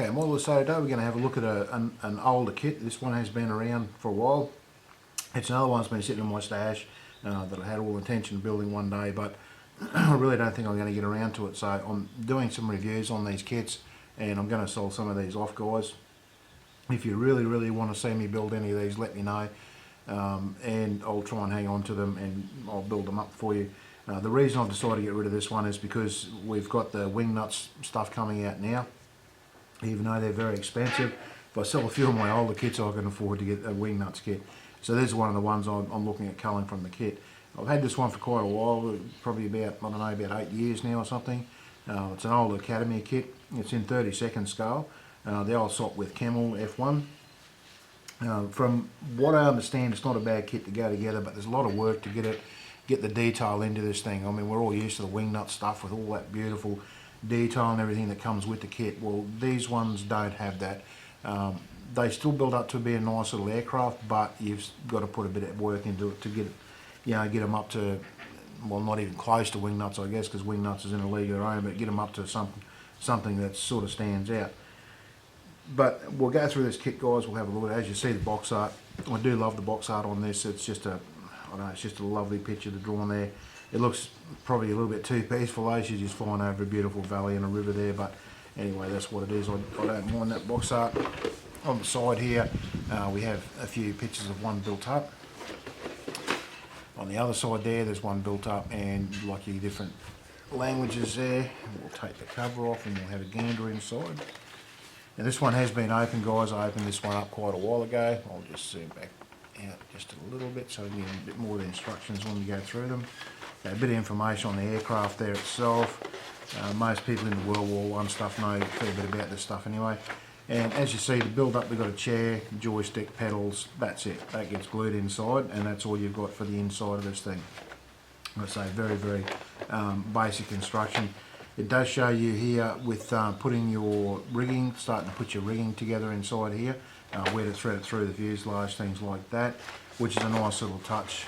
Okay, and what we'll say today, we're going to have a look at an older kit. This one has been around for a while. It's another one that's been sitting in my stash that I had all intention of building one day, but I really don't think I'm going to get around to it. So I'm doing some reviews on these kits, and I'm going to sell some of these off, guys. If you really want to see me build any of these, let me know, and I'll try and hang on to them, and I'll build them up for you. The reason I've decided to get rid of this one is because we've got the wing nuts stuff coming out now. Even though they're very expensive, if I sell a few of my older kits, I can afford to get a wing nuts kit. So this is one of the ones I'm looking at culling from the kit. I've had this one for quite a while, probably about, I don't know, about 8 years now or something. It's an old Academy kit. It's in 32nd scale. The old Sopwith Camel f.1. From what I understand, it's not a bad kit to go together, but there's a lot of work to get the detail into this thing. I mean, we're all used to the wing nut stuff with all that beautiful detail and everything that comes with the kit. Well, these ones don't have that. They still build up to be a nice little aircraft, but you've got to put a bit of work into it to get it, get them up to, well, not even close to wing nuts, I guess, because wing nuts is in a league of their own, but get them up to something that sort of stands out. But we'll go through this kit, guys. We'll have a look at it. As you see, the box art, I do love the box art on this. It's just it's just a lovely picture to draw on there. It looks probably a little bit too peaceful, as you're just flying over a beautiful valley and a river there, but anyway, that's what it is. I don't mind that box art. On the side here, we have a few pictures of one built up. On the other side there's one built up, and like your different languages there. We'll take the cover off and we'll have a gander inside. Now this one has been opened, guys. I opened this one up quite a while ago. I'll just zoom back out just a little bit so you get a bit more of the instructions when we go through them. A bit of information on the aircraft there itself. Most people in the World War I stuff know a fair bit about this stuff anyway. And as you see, the build up, we've got a chair, joystick, pedals, that's it. That gets glued inside, and that's all you've got for the inside of this thing. I say very basic instruction. It does show you here with putting your rigging, starting to put your rigging together inside here, where to thread it through the fuselage, things like that, which is a nice little touch.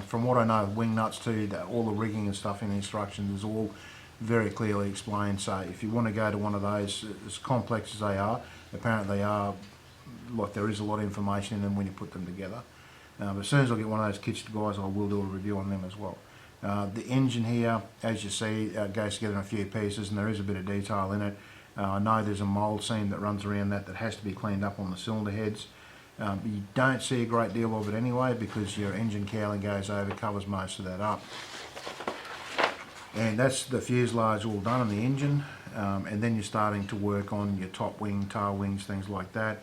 From what I know of wing nuts too, all the rigging and stuff in the instructions is all very clearly explained. So if you want to go to one of those, as complex as they are, apparently they are, like there is a lot of information in them when you put them together. But as soon as I get one of those kits, guys, I will do a review on them as well. The engine here, as you see, goes together in a few pieces, and there is a bit of detail in it. I know there's a mould seam that runs around that has to be cleaned up on the cylinder heads. You don't see a great deal of it anyway, because your engine cowling goes over, covers most of that up. And that's the fuselage all done on the engine, and then you're starting to work on your top wing, tail wings, things like that.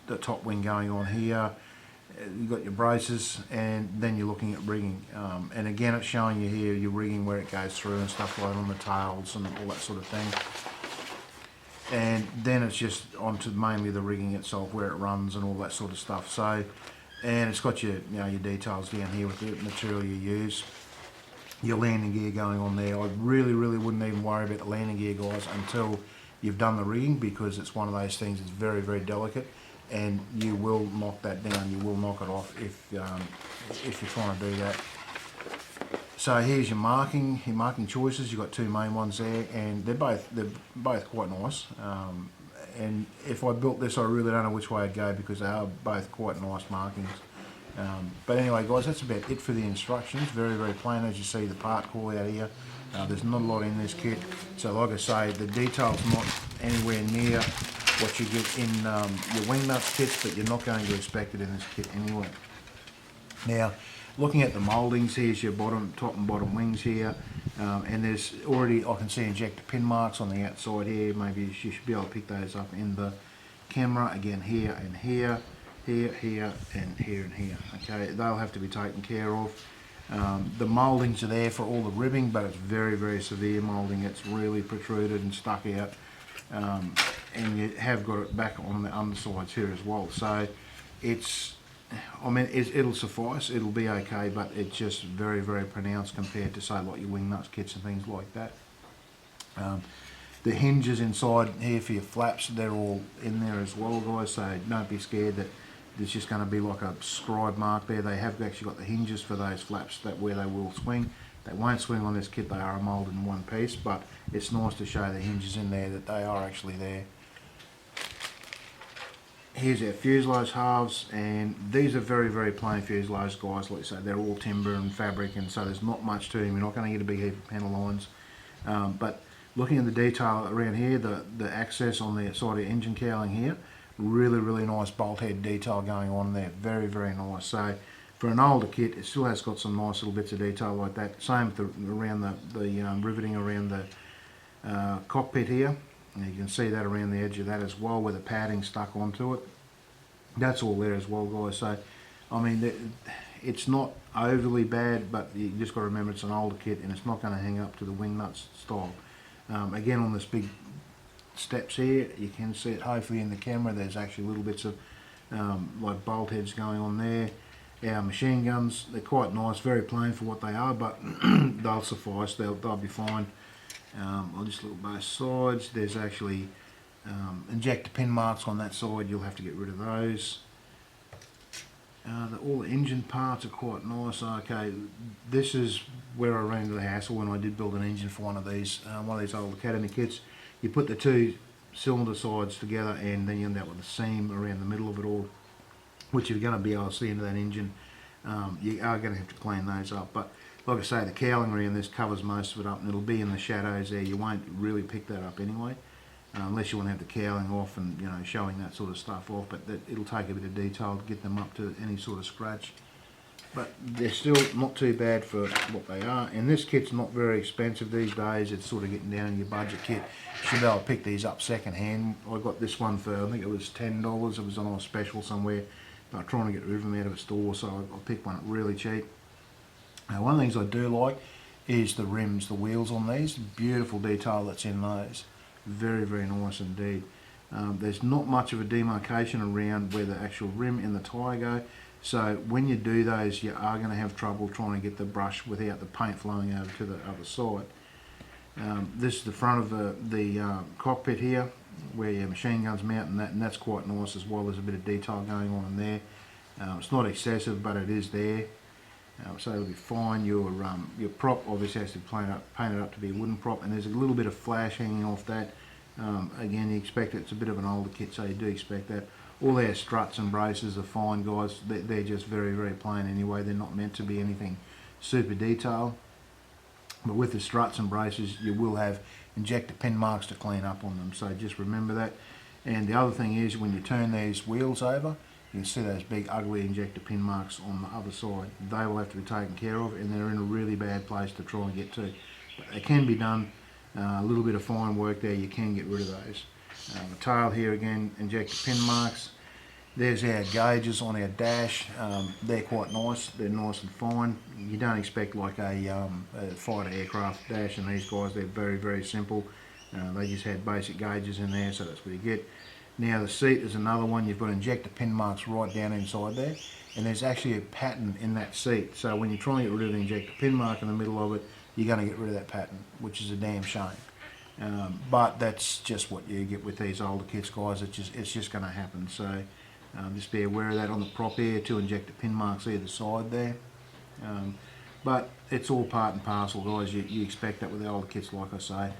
The top wing going on here, you've got your braces, and then you're looking at rigging. And again, it's showing you here your rigging, where it goes through and stuff like on the tails and all that sort of thing. And then it's just onto mainly the rigging itself, where it runs and all that sort of stuff. So, and it's got your your details down here with the material you use. Your landing gear going on there. I really wouldn't even worry about the landing gear, guys, until you've done the rigging, because it's one of those things that's very delicate, and you will knock that down. You will knock it off if you're trying to do that. So here's your marking choices. You've got two main ones there, and they're both quite nice. And if I built this, I really don't know which way I'd go, because they are both quite nice markings. But anyway, guys, that's about it for the instructions. Very plain, as you see the part call out here. There's not a lot in this kit, so like I say, the detail's not anywhere near what you get in your wing nuts kits, but you're not going to expect it in this kit anyway. Now, looking at the mouldings, here's your top and bottom wings here, and there's already, I can see injector pin marks on the outside here. Maybe you should be able to pick those up in the camera. Again, here and here. Here and here and here. Okay, they'll have to be taken care of. The mouldings are there for all the ribbing, but it's very severe moulding. It's really protruded and stuck out, and you have got it back on the undersides here as well. So it's, I mean, it'll suffice. It'll be okay, but it's just very pronounced compared to, say, like your wing nuts kits and things like that. The hinges inside here for your flaps, they're all in there as well, guys, so don't be scared that there's just going to be like a scribe mark there. They have actually got the hinges for those flaps where they will swing. They won't swing on this kit, they are moulded in one piece, but it's nice to show the hinges in there that they are actually there. Here's our fuselage halves, and these are very, very plain fuselage, guys. Like I say, they're all timber and fabric, and so there's not much to them. You're not going to get a big heap of panel lines. But looking at the detail around here, the access on the side of the engine cowling here, really, really nice bolt head detail going on there. Very, very nice. So for an older kit, it still has got some nice little bits of detail like that. Same with around the riveting around the cockpit here. And you can see that around the edge of that as well, where the padding stuck onto it. That's all there as well, guys. So, I mean, it's not overly bad, but you just got to remember it's an older kit, and it's not going to hang up to the wing nuts style. Again, on this big steps here, you can see it hopefully in the camera. There's actually little bits of like bolt heads going on there. Our machine guns, they're quite nice, very plain for what they are, but they'll suffice. They'll be fine. I'll just look at both sides. There's actually injector pin marks on that side. You'll have to get rid of those. All the engine parts are quite nice. Okay, this is where I ran into the hassle when I did build an engine for one of these old Academy kits. You put the two cylinder sides together, and then you end up with a seam around the middle of it all, which you're going to be able to see into that engine. You are going to have to clean those up, but like I say, the cowling around this covers most of it up, and it'll be in the shadows there. You won't really pick that up anyway, unless you want to have the cowling off and showing that sort of stuff off. But it'll take a bit of detail to get them up to any sort of scratch. But they're still not too bad for what they are. And this kit's not very expensive these days. It's sort of getting down in your budget kit. You should be able to pick these up second hand. I got this one for, I think it was $10. It was on a special somewhere. But I'm trying to get rid of them out of a store, so I picked one up really cheap. Now, one of the things I do like is the rims, the wheels on these. Beautiful detail that's in those. Very, very nice indeed. There's not much of a demarcation around where the actual rim and the tyre go. So when you do those, you are going to have trouble trying to get the brush without the paint flowing over to the other side. This is the front of the cockpit here, where your machine guns mount, and that's quite nice as well. There's a bit of detail going on in there. It's not excessive, but it is there. So it'll be fine. Your prop obviously has to be painted up to be a wooden prop, and there's a little bit of flash hanging off that. Again, you expect it's a bit of an older kit, so you do expect that. All their struts and braces are fine, guys. They're just very, very plain anyway. They're not meant to be anything super detailed. But with the struts and braces, you will have injector pin marks to clean up on them, so just remember that. And the other thing is, when you turn these wheels over, you can see those big ugly injector pin marks on the other side. They will have to be taken care of, and they're in a really bad place to try and get to. But they can be done. A little bit of fine work there, you can get rid of those. The tail here again, injector pin marks. There's our gauges on our dash. They're quite nice. They're nice and fine. You don't expect like a fighter aircraft dash in these guys. They're very, very simple. They just had basic gauges in there, so that's what you get. Now the seat is another one. You've got injector pin marks right down inside there, and there's actually a pattern in that seat. So when you're trying to get rid of the injector pin mark in the middle of it, you're going to get rid of that pattern, which is a damn shame. But that's just what you get with these older kits, guys. It's just going to happen. So just be aware of that. On the prop here, 2 injector pin marks either side there. But it's all part and parcel, guys. You expect that with the older kits, like I say.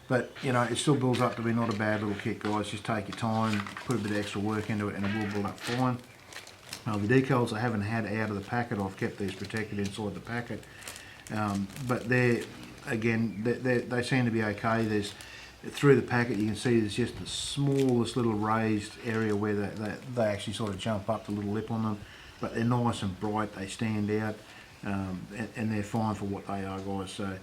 But, it still builds up to be not a bad little kit, guys. Just take your time, put a bit of extra work into it, and it will build up fine. The decals I haven't had out of the packet. I've kept these protected inside the packet. But they seem to be okay. Through the packet, you can see there's just the smallest little raised area where they actually sort of jump up the little lip on them. But they're nice and bright. They stand out, and they're fine for what they are, guys. So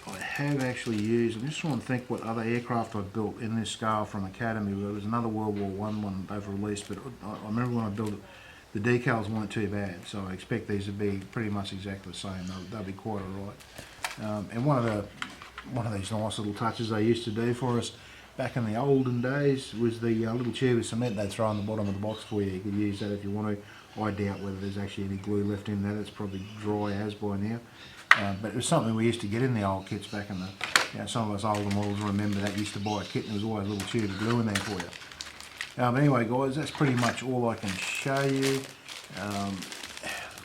I have actually used, I'm just trying to think what other aircraft I've built in this scale from Academy. There was another World War I one they've released, but I remember when I built it, the decals weren't too bad, so I expect these to be pretty much exactly the same. They'll be quite alright. And one of these nice little touches they used to do for us back in the olden days was the little tube of cement they'd throw on the bottom of the box for you. You could use that if you want to. I doubt whether there's actually any glue left in that. It's probably dry as by now. But it was something we used to get in the old kits back in the, some of us older models remember that. You used to buy a kit and there was always a little tube of glue in there for you. But anyway, guys, that's pretty much all I can show you.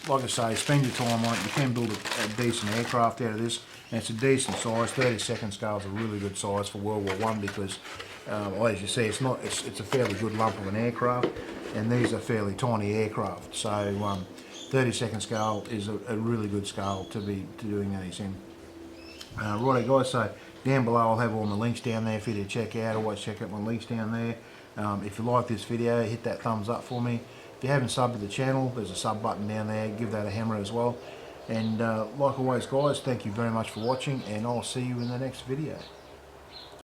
Like I say, spend your time on it. You can build a decent aircraft out of this, and it's a decent size. 32nd scale is a really good size for World War I because well, as you see, it's a fairly good lump of an aircraft, and these are fairly tiny aircraft. So 32nd scale is a really good scale to be doing these in. Righto guys, so down below I'll have all my links down there for you to check out. Always check out my links down there. If you like this video, hit that thumbs up for me. If you haven't subbed to the channel, there's a sub button down there, give that a hammer as well. And like always guys, thank you very much for watching, and I'll see you in the next video.